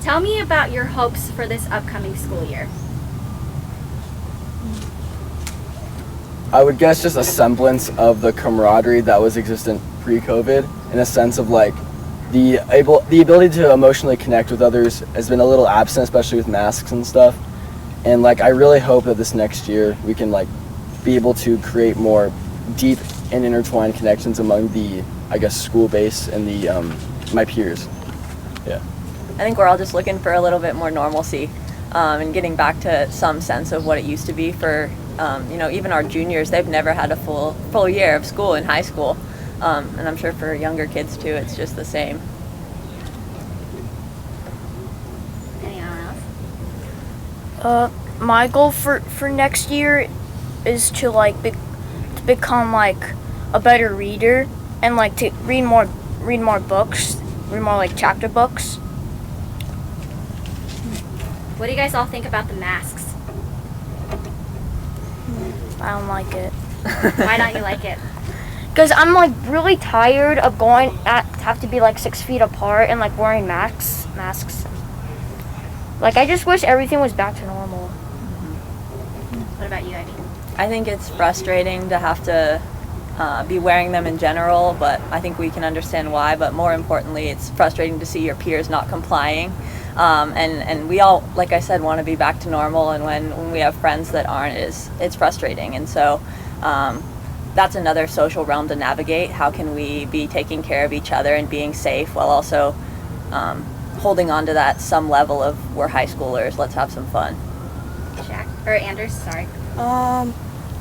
Tell me about your hopes for this upcoming school year. I would guess just a semblance of the camaraderie that was existent pre-COVID, in a sense of like the ability to emotionally connect with others has been a little absent, especially with masks and stuff. And like I really hope that this next year we can like be able to create more deep and intertwined connections among the, I guess, school base and the my peers. Yeah. I think we're all just looking for a little bit more normalcy and getting back to some sense of what it used to be for even our juniors. They've never had a full year of school in high school, and I'm sure for younger kids too it's just the same. Anyone else? My goal for next year is to to become like a better reader and like to read more books, read more like chapter books. What do you guys all think about the masks? I don't like it. Why don't you like it? Because I'm like really tired of have to be like 6 feet apart and like wearing masks. Like I just wish everything was back to normal. What about you, Ivy? I think it's frustrating to have to be wearing them in general, but I think we can understand why. But more importantly, it's frustrating to see your peers not complying. And we all, like I said, want to be back to normal, and when we have friends that aren't, it's frustrating. And so that's another social realm to navigate. How can we be taking care of each other and being safe while also holding on to that some level of we're high schoolers, let's have some fun. Jack or Anders, sorry.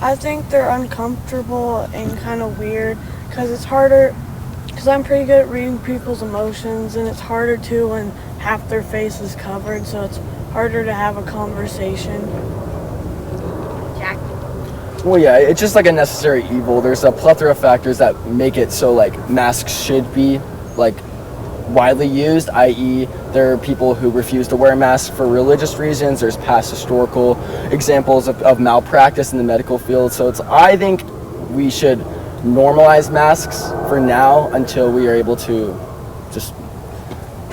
I think they're uncomfortable and kind of weird because it's harder, because I'm pretty good at reading people's emotions, and it's harder too when half their face is covered, so it's harder to have a conversation. Jack? Well, yeah, it's just like a necessary evil. There's a plethora of factors that make it so like masks should be like widely used, i.e. there are people who refuse to wear masks for religious reasons. There's past historical examples of malpractice in the medical field. So I think we should normalize masks for now until we are able to just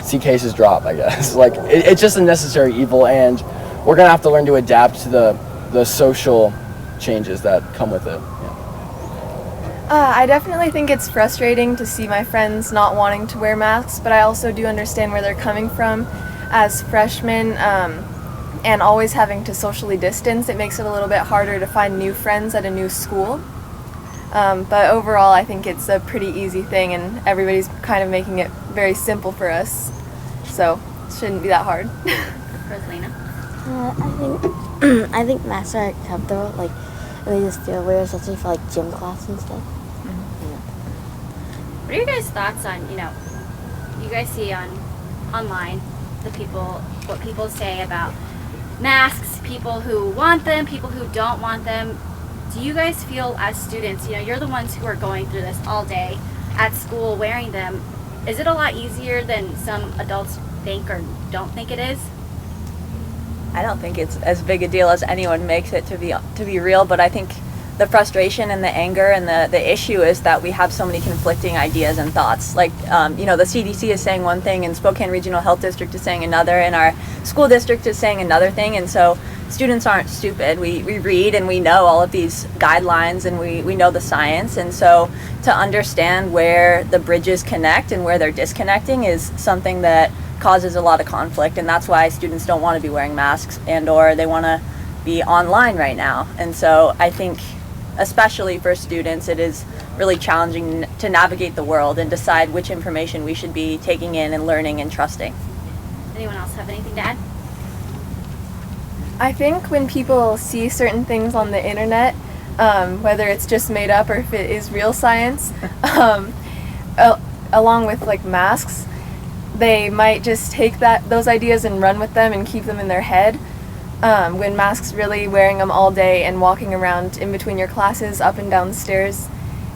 see cases drop, I guess. Like it's just a necessary evil, and we're gonna have to learn to adapt to the social changes that come with it. I definitely think it's frustrating to see my friends not wanting to wear masks, but I also do understand where they're coming from. As freshmen and always having to socially distance, it makes it a little bit harder to find new friends at a new school. But overall, I think it's a pretty easy thing, and everybody's kind of making it very simple for us. So it shouldn't be that hard. Rosalina? I think masks are comfortable. Like they just feel weird, especially for like gym class and stuff. What are your guys' thoughts on, you guys see online what people say about masks, people who want them, people who don't want them. Do you guys feel as students, you're the ones who are going through this all day at school wearing them, is it a lot easier than some adults think or don't think it is? I don't think it's as big a deal as anyone makes it to be real, but I think the frustration and the anger and the issue is that we have so many conflicting ideas and thoughts. Like, the CDC is saying one thing, and Spokane Regional Health District is saying another, and our school district is saying another thing. And so students aren't stupid. We read and we know all of these guidelines, and we know the science. And so to understand where the bridges connect and where they're disconnecting is something that causes a lot of conflict. And that's why students don't want to be wearing masks or they want to be online right now. And so I think, especially for students, it is really challenging to navigate the world and decide which information we should be taking in and learning and trusting. Anyone else have anything to add? I think when people see certain things on the internet, whether it's just made up or if it is real science, along with like masks, they might just take those ideas and run with them and keep them in their head. When masks, really wearing them all day and walking around in between your classes up and down stairs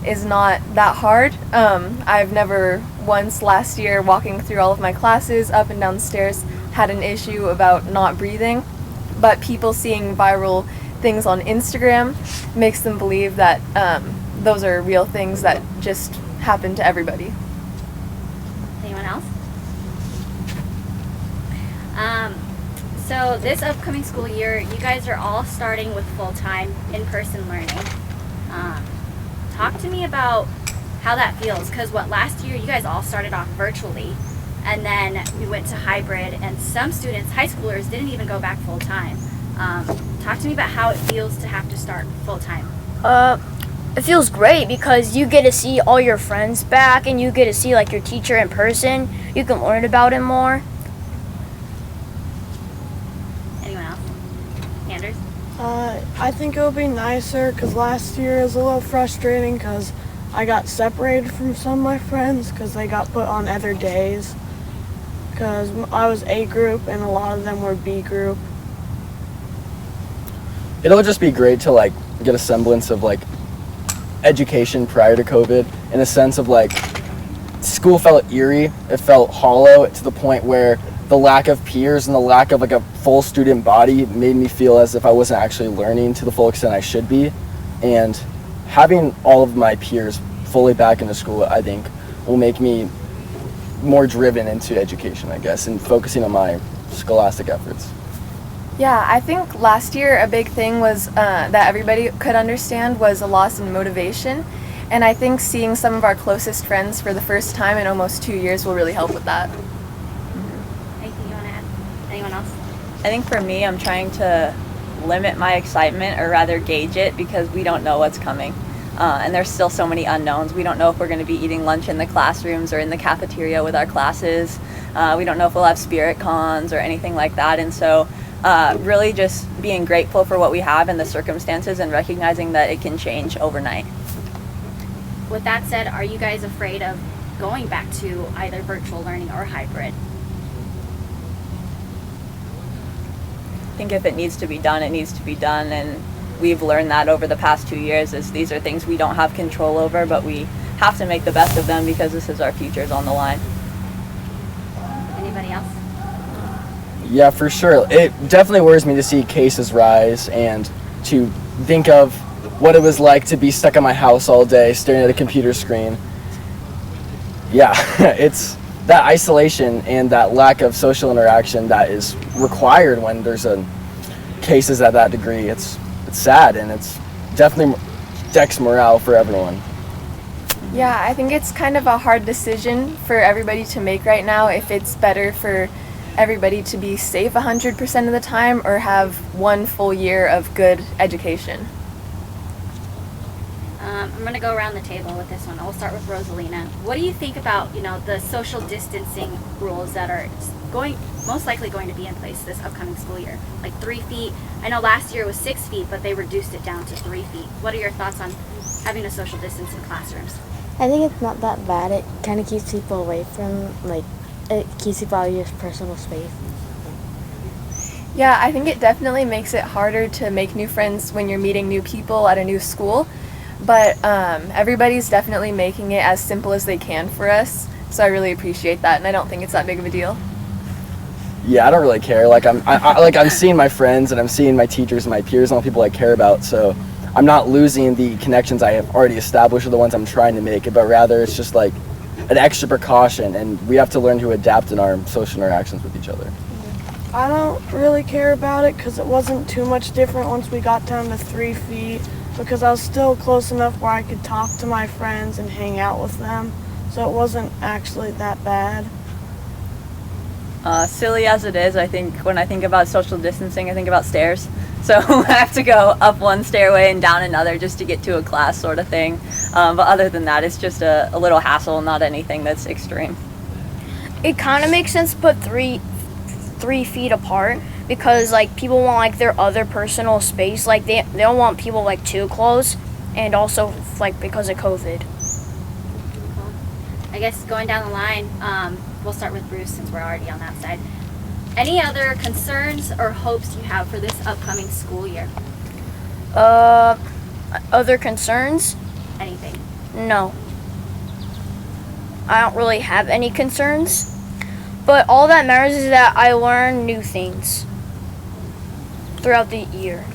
is not that hard. I've never once last year walking through all of my classes up and down stairs had an issue about not breathing, but people seeing viral things on Instagram makes them believe that those are real things that just happen to everybody. Anyone else? So this upcoming school year, you guys are all starting with full-time in-person learning. Talk to me about how that feels, because last year you guys all started off virtually, and then we went to hybrid, and some students, high schoolers, didn't even go back full-time. Talk to me about how it feels to have to start full-time. It feels great because you get to see all your friends back and you get to see like your teacher in person. You can learn about him more. Anyone else? Anders? I think it would be nicer because last year was a little frustrating because I got separated from some of my friends because they got put on other days. Because I was A group and a lot of them were B group. It'll just be great to like get a semblance of like education prior to COVID, in a sense of like school felt eerie, it felt hollow to the point where the lack of peers and the lack of like a full student body made me feel as if I wasn't actually learning to the full extent I should be. And having all of my peers fully back into school, I think, will make me more driven into education, I guess, and focusing on my scholastic efforts. Yeah, I think last year a big thing was that everybody could understand was a loss in motivation. And I think seeing some of our closest friends for the first time in almost 2 years will really help with that. Anything you want to add? Anyone else? I think for me, I'm trying to limit my excitement, or rather gauge it, because we don't know what's coming. And there's still so many unknowns. We don't know if we're going to be eating lunch in the classrooms or in the cafeteria with our classes. We don't know if we'll have spirit cons or anything like that. And so really just being grateful for what we have and the circumstances, and recognizing that it can change overnight. With that said, are you guys afraid of going back to either virtual learning or hybrid? I think if it needs to be done, it needs to be done, and we've learned that over the past 2 years, is these are things we don't have control over, but we have to make the best of them because this is our futures on the line. Anybody else? Yeah, for sure. It definitely worries me to see cases rise and to think of what it was like to be stuck in my house all day staring at a computer screen. Yeah, it's that isolation and that lack of social interaction that is required when there's cases at that degree. It's sad, and it's definitely decks morale for everyone. Yeah, I think it's kind of a hard decision for everybody to make right now, if it's better for everybody to be safe 100% of the time or have one full year of good education. I'm going to go around the table with this one. We'll start with Rosalina. What do you think about, the social distancing rules that are most likely going to be in place this upcoming school year? Like 3 feet. I know last year it was 6 feet, but they reduced it down to 3 feet. What are your thoughts on having a social distance in classrooms? I think it's not that bad. It kind of keeps people away from, it keeps people out of your personal space. Yeah, I think it definitely makes it harder to make new friends when you're meeting new people at a new school. But everybody's definitely making it as simple as they can for us. So I really appreciate that, and I don't think it's that big of a deal. Yeah, I don't really care. I'm seeing my friends, and I'm seeing my teachers and my peers and all the people I care about. So I'm not losing the connections I have already established or the ones I'm trying to make, but rather it's just like an extra precaution, and we have to learn to adapt in our social interactions with each other. I don't really care about it because it wasn't too much different once we got down to 3 feet, because I was still close enough where I could talk to my friends and hang out with them. So it wasn't actually that bad. Silly as it is, I think when I think about social distancing, I think about stairs. So I have to go up one stairway and down another just to get to a class, sort of thing. But other than that, it's just a little hassle, not anything that's extreme. It kind of makes sense to put three feet apart because people want their other personal space. They don't want people too close, and also because of COVID. Cool. I guess going down the line, we'll start with Bruce since we're already on that side. Any other concerns or hopes you have for this upcoming school year? Other concerns? Anything? No. I don't really have any concerns. But all that matters is that I learn new things throughout the year.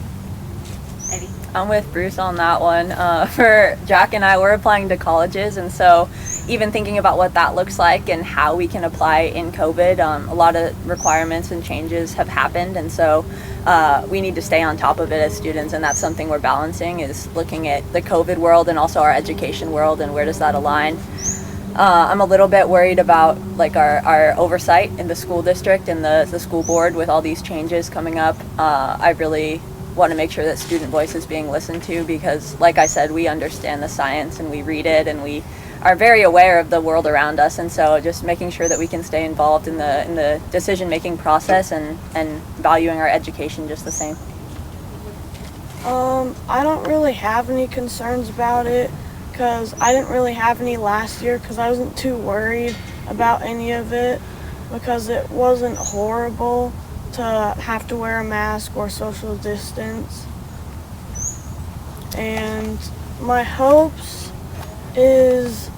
Ivy? I'm with Bruce on that one. For Jack and I, we're applying to colleges, and so even thinking about what that looks like and how we can apply in COVID. A lot of requirements and changes have happened, and so we need to stay on top of it as students, and that's something we're balancing, is looking at the COVID world and also our education world and where does that align. I'm a little bit worried about like our oversight in the school district and the school board with all these changes coming up. I really want to make sure that student voice is being listened to, because like I said, we understand the science and we read it and we are very aware of the world around us, and so just making sure that we can stay involved in the decision making process and valuing our education just the same. I don't really have any concerns about it, because I didn't really have any last year, because I wasn't too worried about any of it, because it wasn't horrible to have to wear a mask or social distance. And my hopes is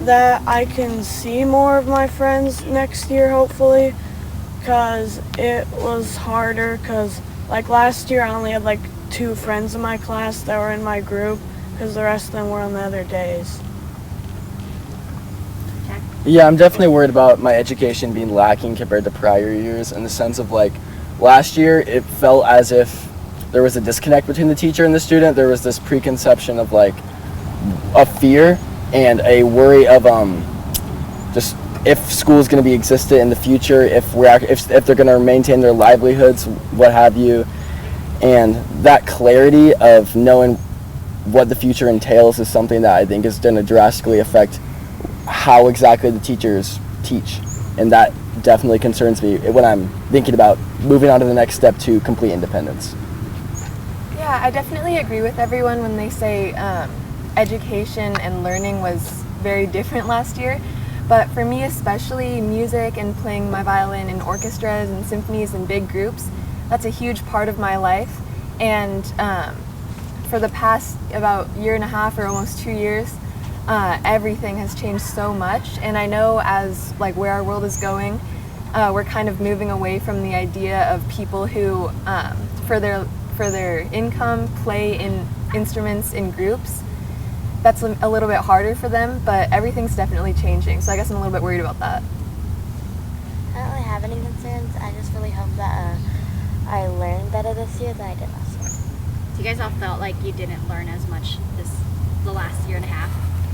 that I can see more of my friends next year, hopefully, because it was harder, because like last year I only had like 2 friends in my class that were in my group, because the rest of them were on the other days. Yeah, I'm definitely worried about my education being lacking compared to prior years, in the sense of like last year it felt as if there was a disconnect between the teacher and the student. There was this preconception of like a fear and a worry of just if school is going to be existent in the future, if they're going to maintain their livelihoods, what have you. And that clarity of knowing what the future entails is something that I think is going to drastically affect how exactly the teachers teach, and that definitely concerns me when I'm thinking about moving on to the next step to complete independence. Yeah, I definitely agree with everyone when they say education and learning was very different last year. But for me especially, music and playing my violin in orchestras and symphonies and big groups, that's a huge part of my life. And for the past about year and a half or almost 2 years, everything has changed so much. And I know as like where our world is going, we're kind of moving away from the idea of people who for their income play in instruments in groups. That's a little bit harder for them, but everything's definitely changing. So I guess I'm a little bit worried about that. I don't really have any concerns. I just really hope that I learned better this year than I did last year. So you guys all felt like you didn't learn as much the last year and a half?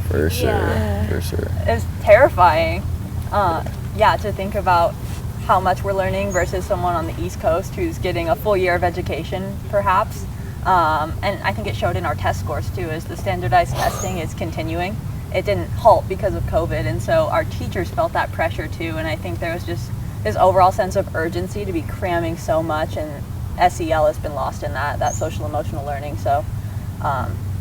For sure, Yeah. for sure. It's terrifying, to think about how much we're learning versus someone on the East Coast who's getting a full year of education, perhaps. And I think it showed in our test scores too, as the standardized testing is continuing. It didn't halt because of COVID, and so our teachers felt that pressure too, and I think there was just this overall sense of urgency to be cramming so much, and SEL has been lost in that social emotional learning. So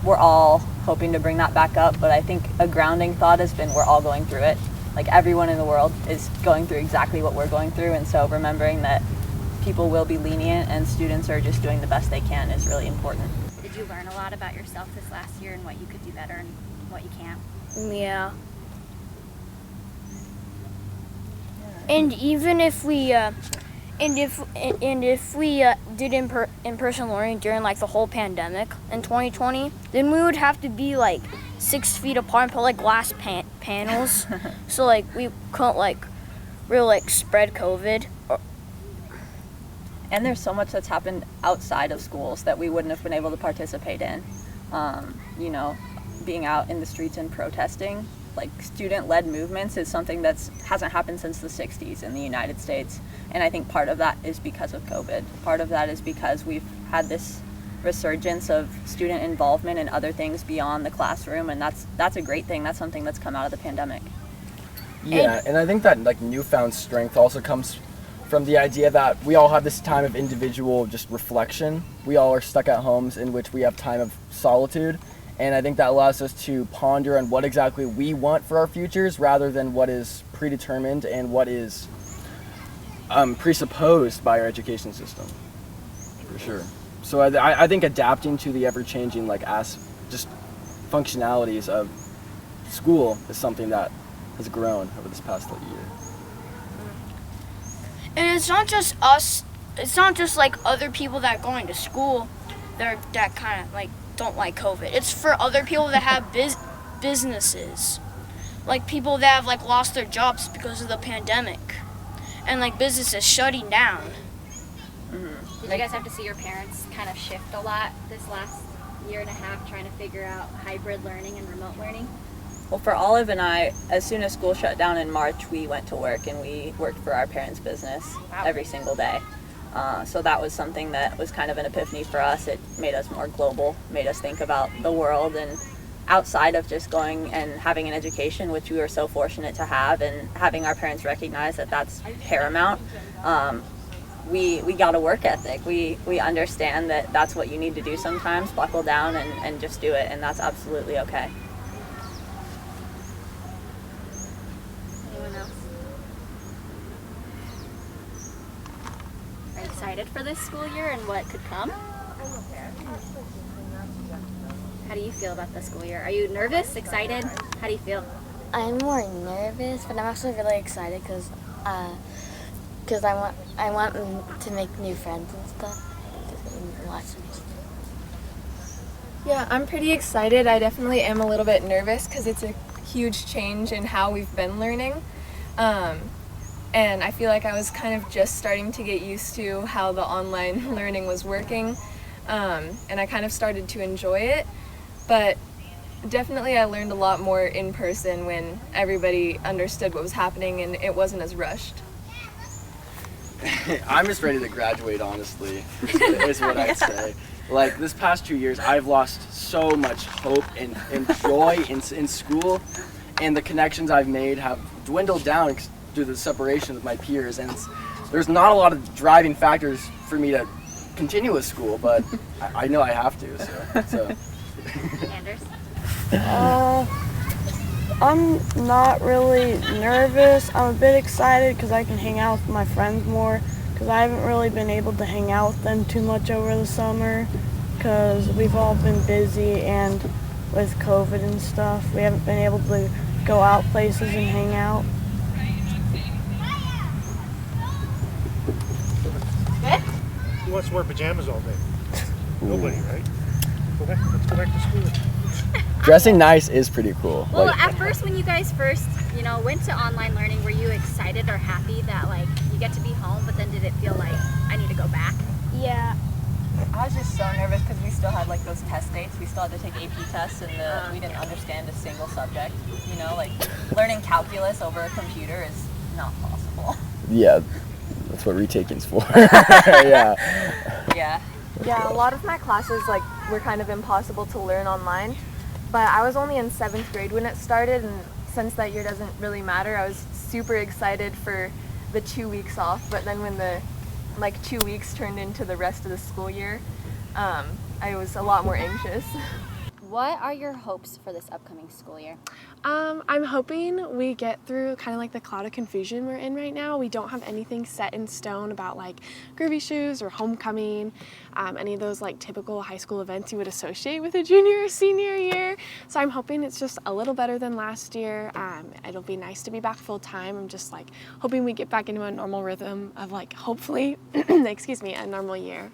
we're all hoping to bring that back up, but I think a grounding thought has been we're all going through it. Like everyone in the world is going through exactly what we're going through, and so remembering that people will be lenient and students are just doing the best they can is really important. Did you learn a lot about yourself this last year and what you could do better and what you can't? Yeah. And even if we did in-person learning during like the whole pandemic in 2020, then we would have to be like 6 feet apart and put like glass panels, so like we couldn't like really like spread COVID. And there's so much that's happened outside of schools that we wouldn't have been able to participate in. Being out in the streets and protesting, like student-led movements, is something that hasn't happened since the 60s in the United States. And I think part of that is because of COVID. Part of that is because we've had this resurgence of student involvement in other things beyond the classroom, and that's a great thing. That's something that's come out of the pandemic. Yeah, and I think that like newfound strength also comes from the idea that we all have this time of individual just reflection. We all are stuck at homes in which we have time of solitude, and I think that allows us to ponder on what exactly we want for our futures rather than what is predetermined and what is presupposed by our education system, for sure. So I think adapting to the ever-changing just functionalities of school is something that has grown over this past year. And it's not just us. It's not just like other people that are going to school that kind of like don't like COVID. It's for other people that have businesses. like people that have like lost their jobs because of the pandemic, and like businesses shutting down. Did you guys have to see your parents kind of shift a lot this last year and a half trying to figure out hybrid learning and remote learning? Well, for Olive and I, as soon as school shut down in March, we went to work and we worked for our parents' business every single day. So that was something that was kind of an epiphany for us. It made us more global, made us think about the world and outside of just going and having an education, which we were so fortunate to have, and having our parents recognize that that's paramount. We got a work ethic. We understand that that's what you need to do sometimes, buckle down and just do it, and that's absolutely okay. Anyone else? Are you excited for this school year and what could come? How do you feel about the school year? Are you nervous, excited? How do you feel? I'm more nervous, but I'm actually really excited because I want to make new friends and stuff. And watch them. Yeah, I'm pretty excited. I definitely am a little bit nervous because it's a huge change in how we've been learning. And I feel like I was kind of just starting to get used to how the online learning was working. And I kind of started to enjoy it. But definitely I learned a lot more in person when everybody understood what was happening and it wasn't as rushed. I'm just ready to graduate, honestly, is what I'd say. Like, this past 2 years, I've lost so much hope and joy in school, and the connections I've made have dwindled down due to the separation with my peers, and there's not a lot of driving factors for me to continue with school, but I know I have to, so. Anders? I'm not really nervous. I'm a bit excited because I can hang out with my friends more, because I haven't really been able to hang out with them too much over the summer because we've all been busy, and with COVID and stuff, we haven't been able to go out places and hang out. Who wants to wear pajamas all day? Nobody, right? Okay, let's go back to school. Dressing nice is pretty cool. Well, Like, at first, when you guys first, went to online learning, were you excited or happy that like you get to be home? But then did it feel like I need to go back? Yeah. I was just so nervous because we still had like those test dates. We still had to take AP tests and we didn't understand a single subject. Like learning calculus over a computer is not possible. yeah, that's what retaking's for. Yeah. Yeah. Yeah, a lot of my classes were kind of impossible to learn online, but I was only in 7th grade when it started, and since that year doesn't really matter, I was super excited for the 2 weeks off, but then when the 2 weeks turned into the rest of the school year, I was a lot more anxious. What are your hopes for this upcoming school year? I'm hoping we get through kind of the cloud of confusion we're in right now. We don't have anything set in stone about groovy shoes or homecoming, any of those typical high school events you would associate with a junior or senior year. So I'm hoping it's just a little better than last year. It'll be nice to be back full time. I'm just hoping we get back into a normal rhythm of hopefully, excuse me, a normal year.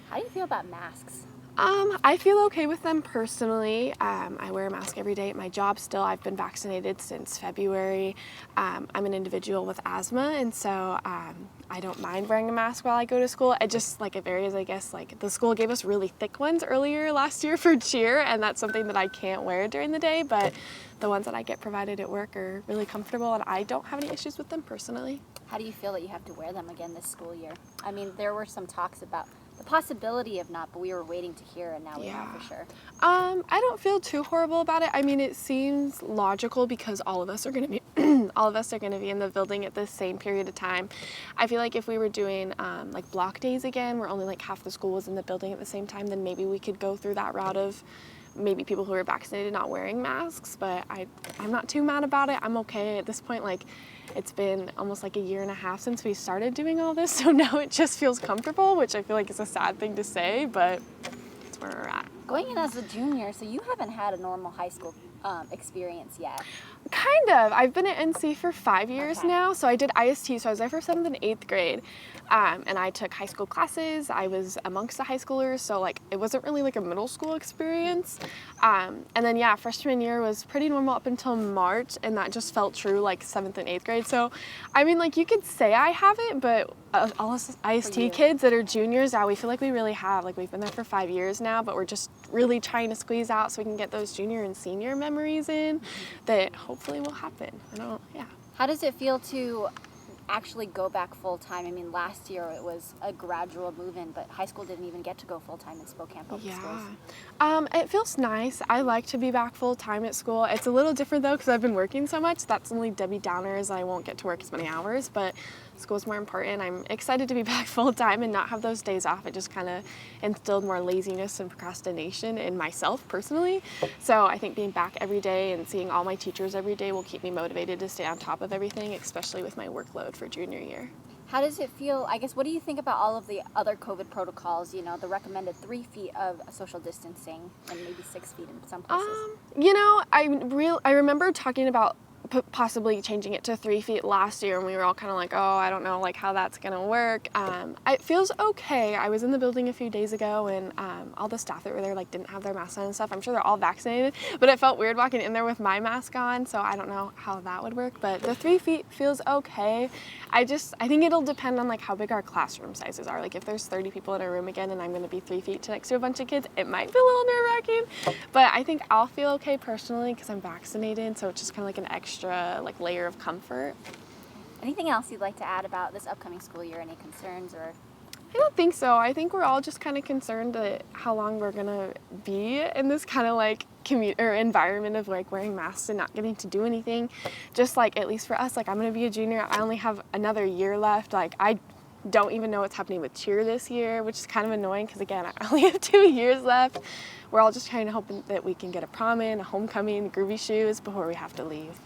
How do you feel about masks? I feel okay with them personally. I wear a mask every day at my job still. I've been vaccinated since February. I'm an individual with asthma, and so I don't mind wearing a mask while I go to school. It just it varies, I guess. The school gave us really thick ones earlier last year for cheer, and that's something that I can't wear during the day, but the ones that I get provided at work are really comfortable, and I don't have any issues with them personally. How do you feel that you have to wear them again this school year? I mean, there were some talks about the possibility of not, but we were waiting to hear, and now we know for sure. I don't feel too horrible about it. I mean, it seems logical because all of us are going to be in the building at the same period of time. I feel like if we were doing block days again, where only half the school was in the building at the same time, then maybe we could go through that route of maybe people who are vaccinated not wearing masks, but I'm not too mad about it. I'm okay at this point. It's been almost a year and a half since we started doing all this, so now it just feels comfortable, which I feel is a sad thing to say, but that's where we're at. Going in as a junior, so you haven't had a normal high school experience yet? Kind of. I've been at NC for 5 years Okay. now. So I did IST, so I was there for 7th and 8th grade. And I took high school classes. I was amongst the high schoolers, so like it wasn't really like a middle school experience. And then yeah, freshman year was pretty normal up until March, and that just felt true like 7th and 8th grade. So I mean, like you could say I have it, but all us IST kids that are juniors, yeah, we feel like we really have. Like we've been there for 5 years now, but we're just really trying to squeeze out so we can get those junior and senior memories in that hopefully will happen. Yeah. How does it feel to actually go back full time? I mean, last year it was a gradual move in, but high school didn't even get to go full time in Spokane Public Schools. It feels nice. I like to be back full time at school. It's a little different though because I've been working so much. That's only Debbie Downers. I won't get to work as many hours, but school's more important. I'm excited to be back full time and not have those days off. It just kind of instilled more laziness and procrastination in myself personally. So I think being back every day and seeing all my teachers every day will keep me motivated to stay on top of everything, especially with my workload for junior year. How does it feel? I guess, what do you think about all of the other COVID protocols? You know, the recommended 3 feet of social distancing and maybe 6 feet in some places. You know, I remember talking about possibly changing it to 3 feet last year, and we were all kind of like, oh, I don't know like how that's gonna work. It feels okay. I was in the building a few days ago, and all the staff that were there like didn't have their masks on and stuff. I'm sure they're all vaccinated, but it felt weird walking in there with my mask on, so I don't know how that would work, but the 3 feet feels okay. I think it'll depend on like how big our classroom sizes are. Like if there's 30 people in a room again and I'm gonna be 3 feet next to a bunch of kids, it might be a little nerve-wracking, but I think I'll feel okay personally because I'm vaccinated, so it's just kind of like an extra like layer of comfort. Anything else you'd like to add about this upcoming school year? Any concerns or? I don't think so. I think we're all just kind of concerned that how long we're gonna be in this kind of like environment of like wearing masks and not getting to do anything. Just like at least for us, like I'm gonna be a junior. I only have another year left. Like I don't even know what's happening with cheer this year, which is kind of annoying because again, I only have 2 years left. We're all just trying to hope that we can get a prom in, a homecoming, groovy shoes before we have to leave.